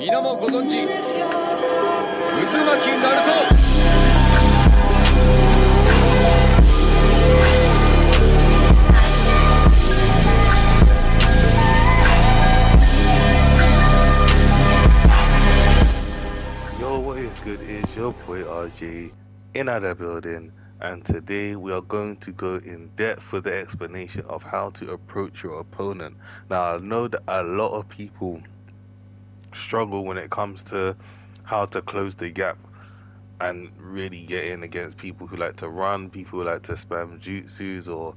皆もご存知、渦巻きナルト。Yo, what is good? Is your boy RJ in our building, and today we are going to go in depth with the explanation of how to approach your opponent. Now, I know that a lot of people struggle when it comes to how to close the gap and really get in against people who like to run, people who like to spam jutsus or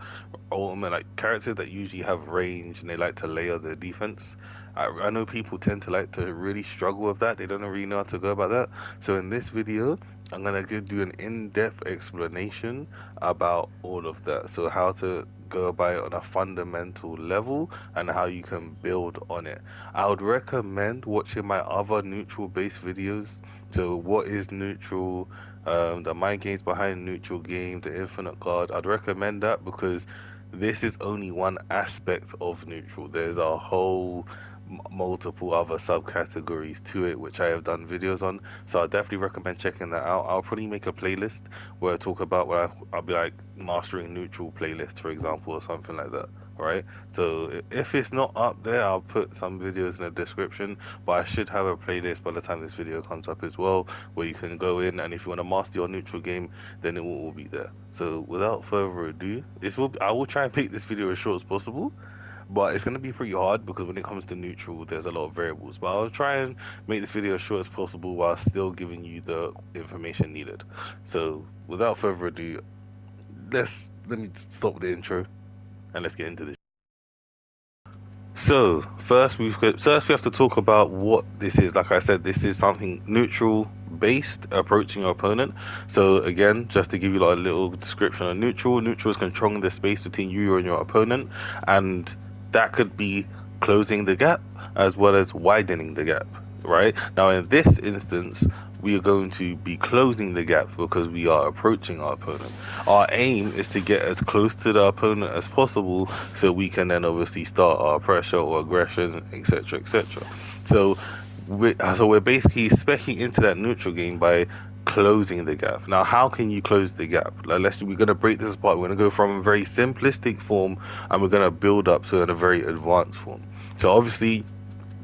ultimate, like characters that usually have range and they like to layer their defense. I know people tend to like to really struggle with that. They don't really know how to go about that. So in this video, I'm gonna do an in-depth explanation about all of that. So how to go about it on a fundamental level and how you can build on it. I would recommend watching my other neutral-based videos. So what is neutral? The mind games behind neutral game, the infinite guard. I'd recommend that because this is only one aspect of neutral. There's a whole multiple other subcategories to it, which I have done videos on. So I definitely recommend checking that out. I'll probably make a playlist where I talk about where I'll be like mastering neutral playlist, for example, or something like that. Right? So if it's not up there, I'll put some videos in the description. But I should have a playlist by the time this video comes up as well, where you can go in, and if you want to master your neutral game, then it will all be there. So without further ado, I will try and make this video as short as possible, but it's going to be pretty hard because when it comes to neutral, there's a lot of variables. But I'll try and make this video as short as possible while still giving you the information needed. So without further ado, let me stop the intro and let's get into this. So first we have to talk about what this is. Like I said, this is something neutral based, approaching your opponent. So again, just to give you like a little description of neutral is controlling the space between you and your opponent, and that could be closing the gap as well as widening the gap. Right now, in this instance, we are going to be closing the gap because we are approaching our opponent. Our aim is to get as close to the opponent as possible so we can then obviously start our pressure or aggression, etc, etc. So we're basically speccing into that neutral game by closing the gap. Now, how can you close the gap? We're going to break this apart. We're going to go from a very simplistic form and we're going to build up to a very advanced form. So obviously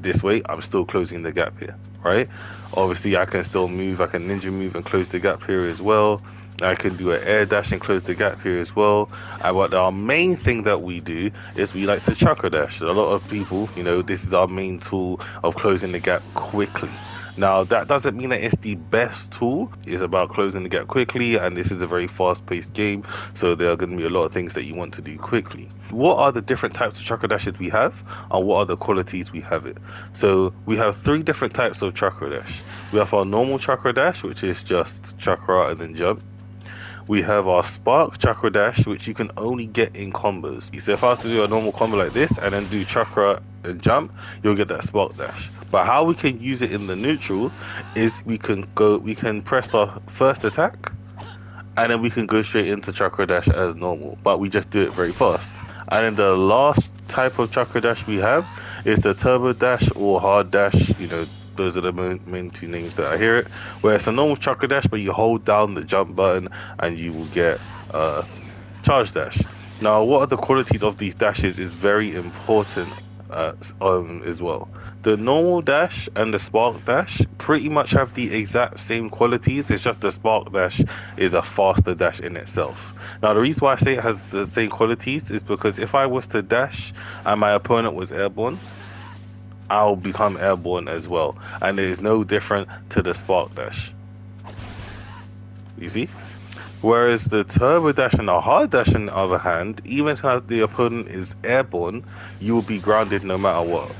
this way I'm still closing the gap here, right? Obviously I can still move, I can ninja move and close the gap here as well. I can do an air dash and close the gap here as well. But our main thing that we do is we like to chakra dash. A lot of people, this is our main tool of closing the gap quickly. Now, that doesn't mean that it's the best tool. It's about closing the gap quickly, and this is a very fast-paced game, so there are going to be a lot of things that you want to do quickly. What are the different types of chakra dashes we have, and what are the qualities we have it? So we have 3 different types of chakra dash. We have our normal chakra dash, which is just chakra and then jump. We have our spark chakra dash, which you can only get in combos. So if I was to do a normal combo like this and then do chakra and jump, you'll get that spark dash. But how we can use it in the neutral is we can press our first attack and then we can go straight into chakra dash as normal, but we just do it very fast. And then the last type of chakra dash we have is the turbo dash or hard dash. Those are the main 2 names that I hear it, where it's a normal chakra dash, but you hold down the jump button and you will get charge dash. Now, what are the qualities of these dashes is very important as well. The normal dash and the spark dash pretty much have the exact same qualities. It's just the spark dash is a faster dash in itself. Now, the reason why I say it has the same qualities is because if I was to dash and my opponent was airborne, I'll become airborne as well, and it is no different to the spark dash. You see? Whereas the turbo dash and the hard dash, on the other hand, even if the opponent is airborne, you will be grounded no matter what.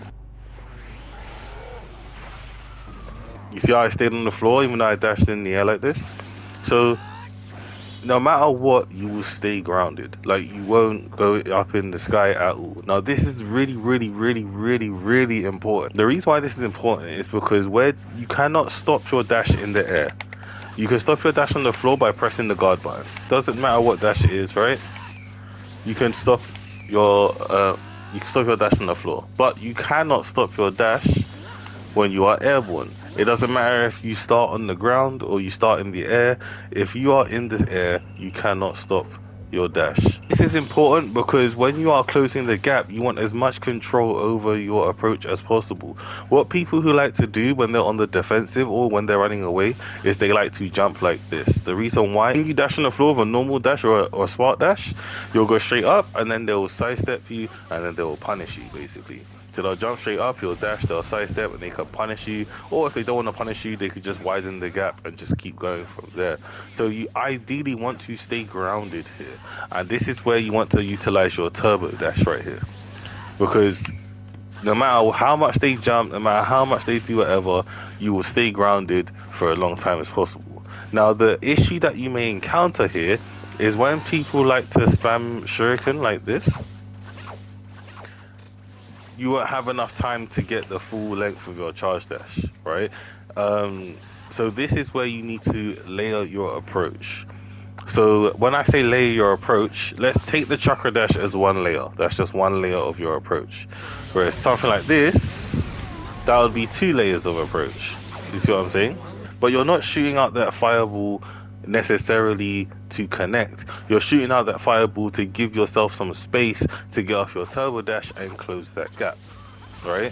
You see how I stayed on the floor even though I dashed in the air like this? So no matter what, you will stay grounded. Like, you won't go up in the sky at all. Now, this is really, really, really, really, really important. The reason why this is important is because where you cannot stop your dash in the air. You can stop your dash on the floor by pressing the guard button. Doesn't matter what dash it is, right? You can stop your dash on the floor, but you cannot stop your dash when you are airborne. It doesn't matter if you start on the ground or you start in the air. If you are in the air, you cannot stop your dash. This is important because when you are closing the gap, you want as much control over your approach as possible. What people who like to do when they're on the defensive or when they're running away is they like to jump like this. The reason why, when you dash on the floor with a normal dash or a smart dash, you'll go straight up and then they'll sidestep you and then they'll punish you basically. So they'll jump straight up, you'll dash, they'll sidestep, and they can punish you. Or if they don't want to punish you, they could just widen the gap and just keep going from there. So you ideally want to stay grounded here. And this is where you want to utilize your turbo dash right here. Because no matter how much they jump, no matter how much they do whatever, you will stay grounded for a long time as possible. Now, the issue that you may encounter here is when people like to spam shuriken like this, you won't have enough time to get the full length of your charge dash, right? So this is where you need to layer your approach. So when I say layer your approach, let's take the chakra dash as one layer. That's just one layer of your approach. Whereas something like this, that would be 2 layers of approach. You see what I'm saying? But you're not shooting out that fireball necessarily to connect. You're shooting out that fireball to give yourself some space to get off your turbo dash and close that gap, right?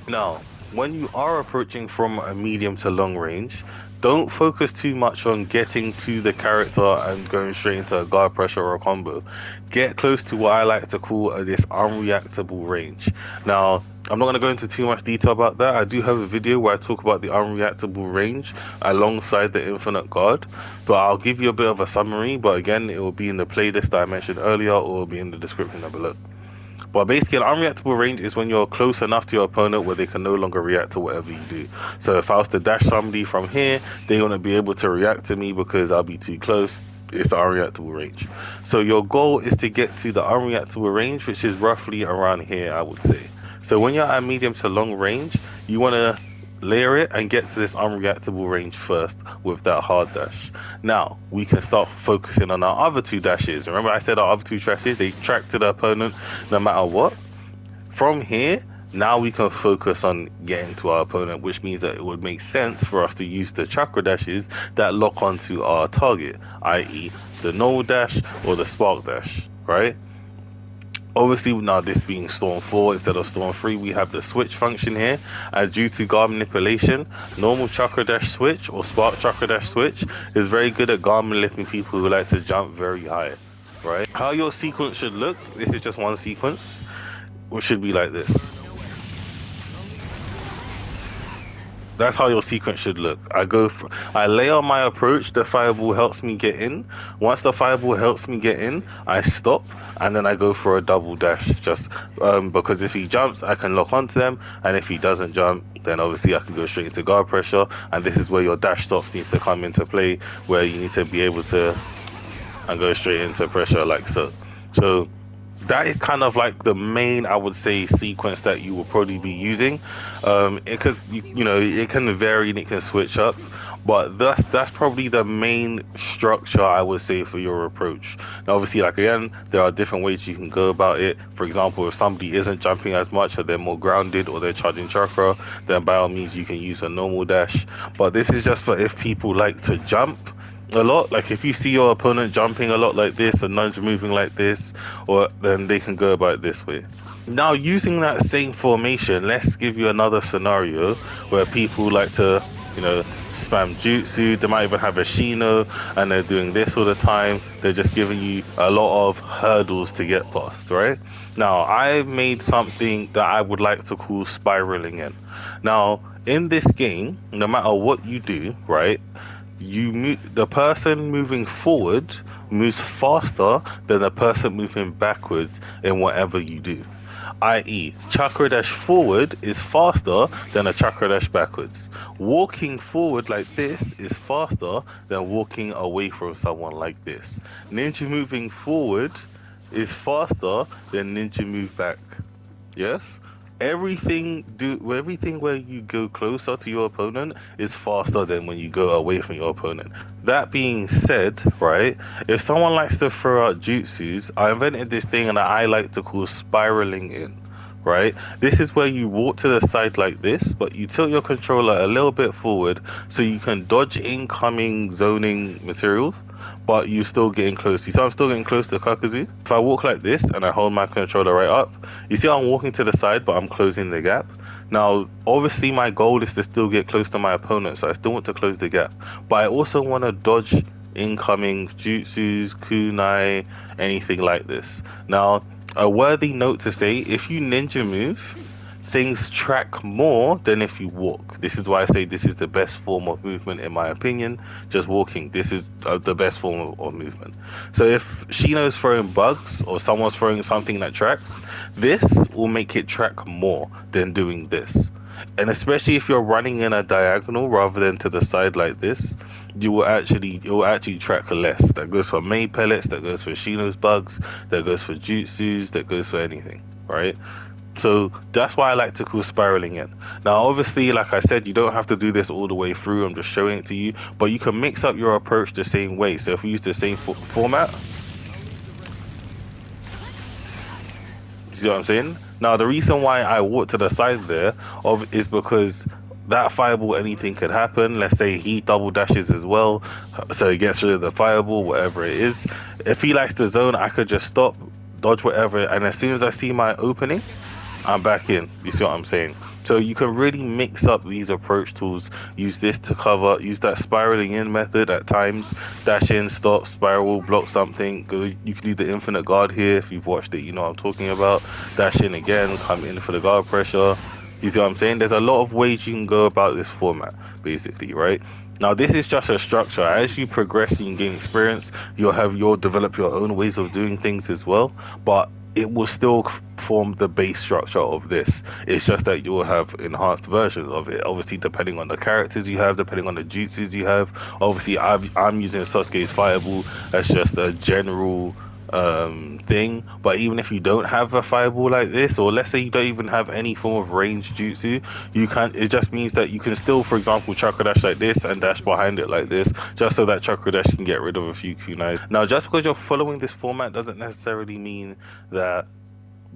Now, when you are approaching from a medium to long range, don't focus too much on getting to the character and going straight into a guard pressure or a combo. Get close to what I like to call this unreactable range. Now, I'm not going to go into too much detail about that. I do have a video where I talk about the unreactable range alongside the infinite guard, but I'll give you a bit of a summary. But again, it will be in the playlist that I mentioned earlier, or it will be in the description down below. But basically, an unreactable range is when you're close enough to your opponent where they can no longer react to whatever you do. So if I was to dash somebody from here, they're going to be able to react to me because I'll be too close. It's the unreactable range. So your goal is to get to the unreactable range, which is roughly around here, I would say. So when you're at medium to long range, you want to layer it and get to this unreactable range first with that hard dash. Now we can start focusing on our other 2 dashes. Remember I said our other 2 dashes, they track to the opponent no matter what. From here, now we can focus on getting to our opponent, which means that it would make sense for us to use the chakra dashes that lock onto our target, i.e. the normal dash or the spark dash, right? Obviously, now this being Storm 4 instead of Storm 3, we have the switch function here. And due to guard manipulation, normal chakra dash switch or spark chakra dash switch is very good at guard manipulating people who like to jump very high, right? How your sequence should look, this is just one sequence, which should be like this. That's how your sequence should look. I layer my approach, the fireball helps me get in. Once the fireball helps me get in, I stop, and then I go for a double dash, just because if he jumps, I can lock onto them, and if he doesn't jump, then obviously I can go straight into guard pressure, and this is where your dash stops needs to come into play, where you need to be able to and go straight into pressure like so. So that is kind of like the main, I would say, sequence that you will probably be using. It could, it can vary and it can switch up, but that's probably the main structure I would say for your approach. Now, obviously, like again, there are different ways you can go about it. For example, if somebody isn't jumping as much, or they're more grounded, or they're charging chakra, then by all means you can use a normal dash. But this is just for if people like to jump a lot. Like if you see your opponent jumping a lot like this and nudge moving like this, or then they can go about it this way. Now, using that same formation, let's give you another scenario where people like to, spam jutsu. They might even have a shino and they're doing this all the time. They're just giving you a lot of hurdles to get past, right? Now, I made something that I would like to call spiraling in. Now, in this game, no matter what you do, right, the person moving forward moves faster than the person moving backwards in whatever you do, i.e. chakra dash forward is faster than a chakra dash backwards. Walking forward like this is faster than walking away from someone like this. Ninja moving forward is faster than ninja move back. Yes, everything where you go closer to your opponent is faster than when you go away from your opponent. That being said, right, if someone likes to throw out jutsus, I invented this thing and I like to call spiraling in, right? This is where you walk to the side like this, but you tilt your controller a little bit forward so you can dodge incoming zoning materials, but you still getting close. You see I'm still getting close to Kakuzu? If I walk like this and I hold my controller right up, you see I'm walking to the side, but I'm closing the gap. Now, obviously my goal is to still get close to my opponent, so I still want to close the gap. But I also want to dodge incoming jutsus, kunai, anything like this. Now, a worthy note to say, if you ninja move, things track more than if you walk. This is why I say this is the best form of movement in my opinion. Just walking, this is the best form of movement. So if Shino's throwing bugs or someone's throwing something that tracks, this will make it track more than doing this. And especially if you're running in a diagonal rather than to the side like this, it will actually track less. That goes for May pellets, that goes for Shino's bugs, that goes for jutsus, that goes for anything, right? So that's why I like to call spiraling in. Now, obviously, like I said, you don't have to do this all the way through. I'm just showing it to you, but you can mix up your approach the same way. So if we use the same format, you see what I'm saying? Now, the reason why I walk to the side there is because that fireball, anything could happen. Let's say he double dashes as well, so he gets rid of the fireball, whatever it is. If he likes the zone, I could just stop, dodge whatever, and as soon as I see my opening, I'm back in. You see what I'm saying? So you can really mix up these approach tools. Use this to cover, use that spiraling in method at times. Dash in, stop, spiral, block something. You can do the infinite guard here. If you've watched it, you know what I'm talking about. Dash in again, come in for the guard pressure. You see what I'm saying? There's a lot of ways you can go about this format, basically, right? Now this is just a structure. As you progress and gain experience, you'll develop your own ways of doing things as well. But it will still form the base structure of this. It's just that you will have enhanced versions of it, obviously depending on the characters you have, depending on the jutsus you have. Obviously I'm using Sasuke's fireball as just a general thing, but even if you don't have a fireball like this, or let's say you don't even have any form of range jutsu, it just means that you can still, for example, chakra dash like this and dash behind it like this, just so that chakra dash can get rid of a few kunais. Now, just because you're following this format doesn't necessarily mean that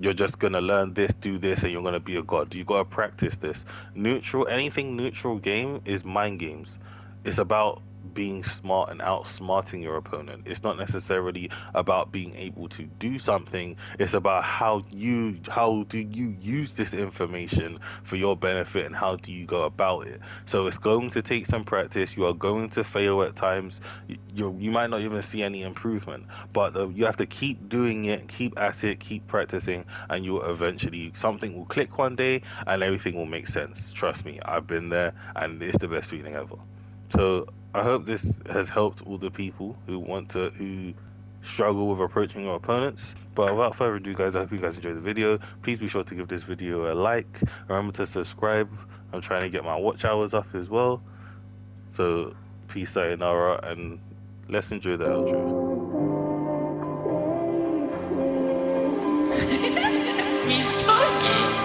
you're just gonna learn this, do this, and you're gonna be a god. You gotta practice this. Anything neutral game is mind games. It's about being smart and outsmarting your opponent. It's not necessarily about being able to do something. It's about how do you use this information for your benefit and how do you go about it. So it's going to take some practice. You are going to fail at times. You might not even see any improvement, but you have to keep doing it, keep at it, keep practicing, and you'll eventually, something will click one day and everything will make sense. Trust me, I've been there and it's the best feeling ever. So I hope this has helped all the people who struggle with approaching your opponents. But without further ado, guys, I hope you guys enjoyed the video. Please be sure to give this video a like. Remember to subscribe. I'm trying to get my watch hours up as well. So peace, sayonara, and let's enjoy the outro. He's talking.